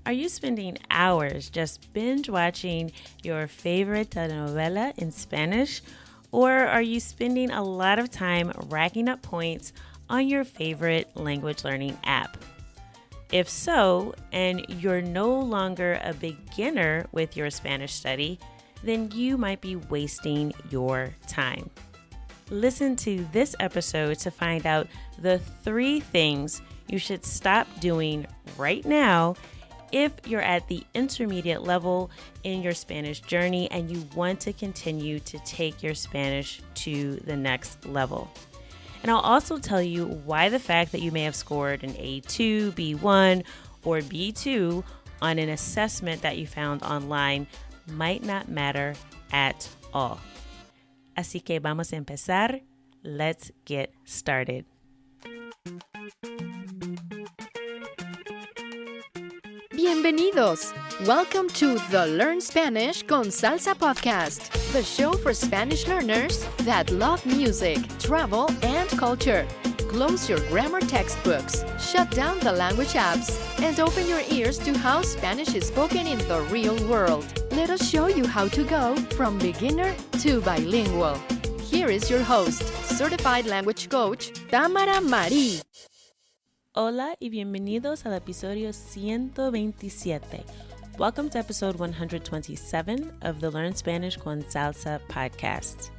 Are you spending hours just binge watching your favorite telenovela in Spanish? Or are you spending a lot of time racking up points on your favorite language learning app? If so, and you're no longer a beginner with your Spanish study, then you might be wasting your time. Listen to this episode to find out the 3 things you should stop doing right now if you're at the intermediate level in your Spanish journey and you want to continue to take your Spanish to the next level. And I'll also tell you why the fact that you may have scored an A2, B1, or B2 on an assessment that you found online might not matter at all. Así que vamos a empezar. Let's get started. Bienvenidos! Welcome to the Learn Spanish con Salsa podcast, the show for Spanish learners that love music, travel, and culture. Close your grammar textbooks, shut down the language apps, and open your ears to how Spanish is spoken in the real world. Let us show you how to go from beginner to bilingual. Here is your host, certified language coach, Tamara Marie. Hola y bienvenidos al episodio 127. Welcome to episode 127 of the Learn Spanish con Salsa podcast.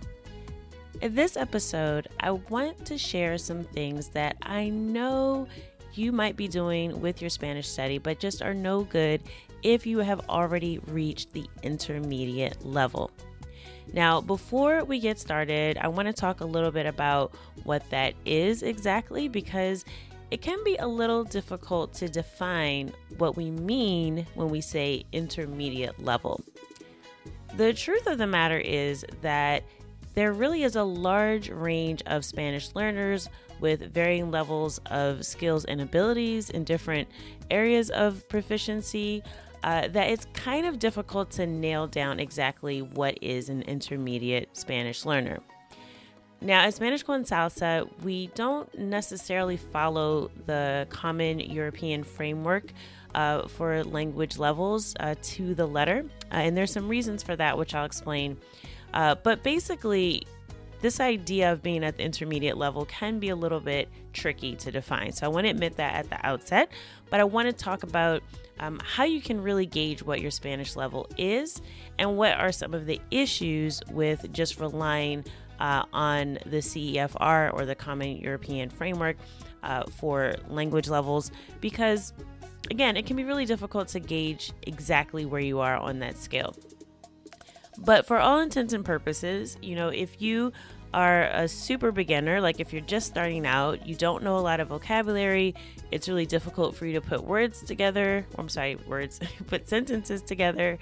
In this episode, I want to share some things that I know you might be doing with your Spanish study, but just are no good if you have already reached the intermediate level. Now, before we get started, I want to talk a little bit about what that is exactly, because it can be a little difficult to define what we mean when we say intermediate level. The truth of the matter is that there really is a large range of Spanish learners with varying levels of skills and abilities in different areas of proficiency, that it's kind of difficult to nail down exactly what is an intermediate Spanish learner. Now, at Spanish con Salsa, we don't necessarily follow the common European framework for language levels to the letter. And there's some reasons for that, which I'll explain. But basically, this idea of being at the intermediate level can be a little bit tricky to define. So I want to admit that at the outset, but I want to talk about how you can really gauge what your Spanish level is and what are some of the issues with just relying on the CEFR or the Common European Framework for language levels, because again, it can be really difficult to gauge exactly where you are on that scale. But for all intents and purposes, if you are a super beginner, like if you're just starting out, you don't know a lot of vocabulary, it's really difficult for you to put put sentences together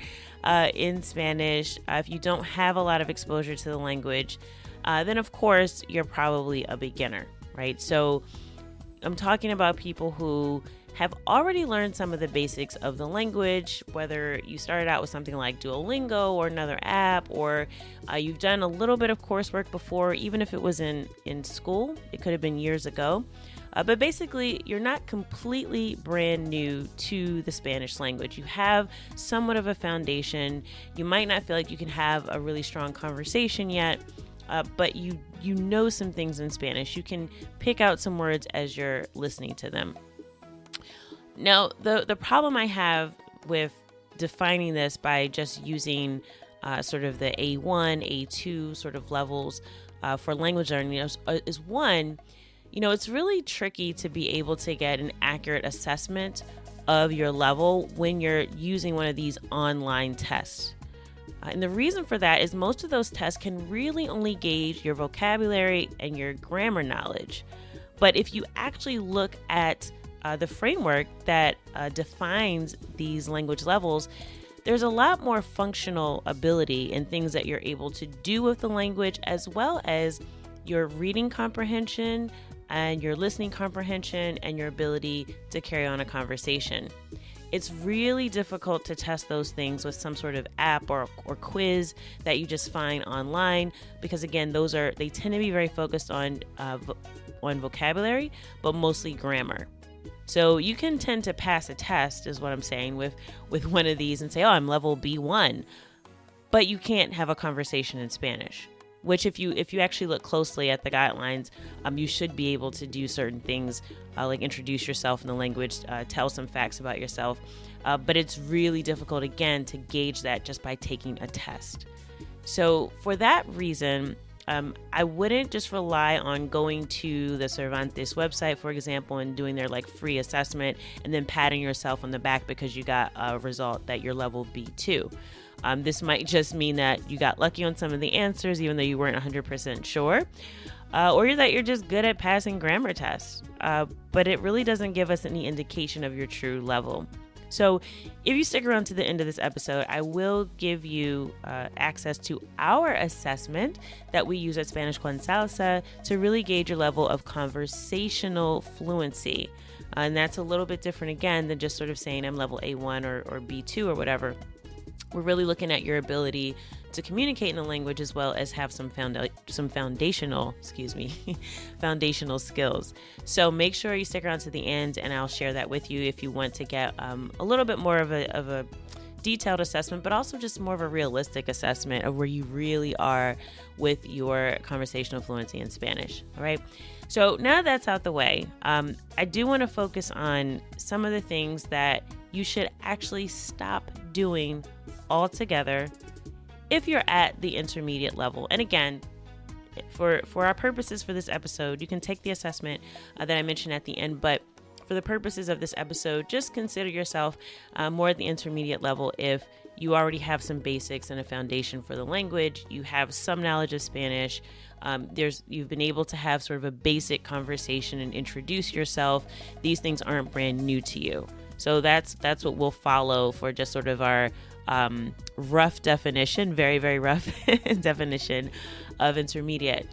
in Spanish. If you don't have a lot of exposure to the language, then of course you're probably a beginner, right? So I'm talking about people who have already learned some of the basics of the language, whether you started out with something like Duolingo or another app, or you've done a little bit of coursework before, even if it was in school. It could have been years ago. But basically, you're not completely brand new to the Spanish language. You have somewhat of a foundation. You might not feel like you can have a really strong conversation yet, but you know some things in Spanish. You can pick out some words as you're listening to them. Now, the problem I have with defining this by just using sort of the A1, A2 sort of levels for language learning is one, it's really tricky to be able to get an accurate assessment of your level when you're using one of these online tests. And the reason for that is most of those tests can really only gauge your vocabulary and your grammar knowledge. But if you actually look at the framework that defines these language levels, there's a lot more functional ability and things that you're able to do with the language, as well as your reading comprehension and your listening comprehension and your ability to carry on a conversation. It's really difficult to test those things with some sort of app or quiz that you just find online, because again, they tend to be very focused on vocabulary, but mostly grammar. So you can tend to pass a test, is what I'm saying, with one of these and say, oh, I'm level B1, but you can't have a conversation in Spanish. Which if you actually look closely at the guidelines, you should be able to do certain things like introduce yourself in the language, tell some facts about yourself. But it's really difficult, again, to gauge that just by taking a test. So for that reason, I wouldn't just rely on going to the Cervantes website, for example, and doing their free assessment and then patting yourself on the back because you got a result that you're level B2. This might just mean that you got lucky on some of the answers, even though you weren't 100% sure, or that you're just good at passing grammar tests. But it really doesn't give us any indication of your true level. So if you stick around to the end of this episode, I will give you access to our assessment that we use at Spanish con Salsa to really gauge your level of conversational fluency. And that's a little bit different, again, than just sort of saying I'm level A1 or B2 or whatever. We're really looking at your ability to communicate in the language as well as have some foundational skills. So make sure you stick around to the end, and I'll share that with you if you want to get a little bit more of a detailed assessment, but also just more of a realistic assessment of where you really are with your conversational fluency in Spanish. All right. So now that's out the way, I do want to focus on some of the things that you should actually stop doing altogether if you're at the intermediate level. And again, for our purposes for this episode, you can take the assessment that I mentioned at the end, but for the purposes of this episode, just consider yourself more at the intermediate level if you already have some basics and a foundation for the language, you have some knowledge of Spanish, you've been able to have sort of a basic conversation and introduce yourself. These things aren't brand new to you. So that's what we'll follow for just sort of our rough definition, very, very rough definition of intermediate.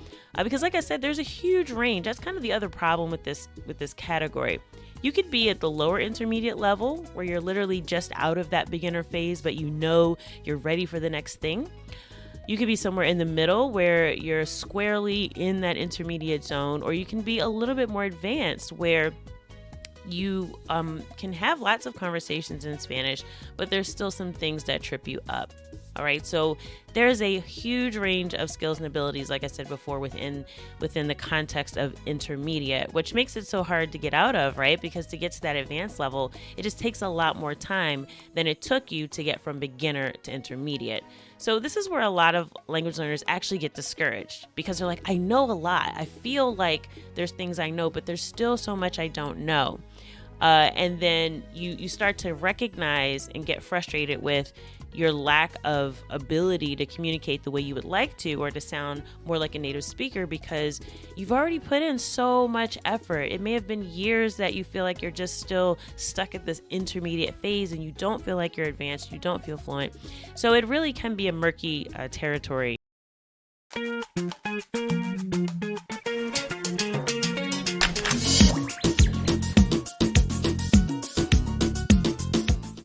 Because like I said, there's a huge range. That's kind of the other problem with this category. You could be at the lower intermediate level where you're literally just out of that beginner phase, but you know you're ready for the next thing. You could be somewhere in the middle where you're squarely in that intermediate zone, or you can be a little bit more advanced where you can have lots of conversations in Spanish, but there's still some things that trip you up. All right, so there's a huge range of skills and abilities, like I said before, within the context of intermediate, which makes it so hard to get out of, right? Because to get to that advanced level, it just takes a lot more time than it took you to get from beginner to intermediate. So this is where a lot of language learners actually get discouraged because they're like, I know a lot. I feel like there's things I know, but there's still so much I don't know. And then you start to recognize and get frustrated with your lack of ability to communicate the way you would like to, or to sound more like a native speaker, because you've already put in so much effort. It may have been years that you feel like you're just still stuck at this intermediate phase and you don't feel like you're advanced, you don't feel fluent. So it really can be a murky territory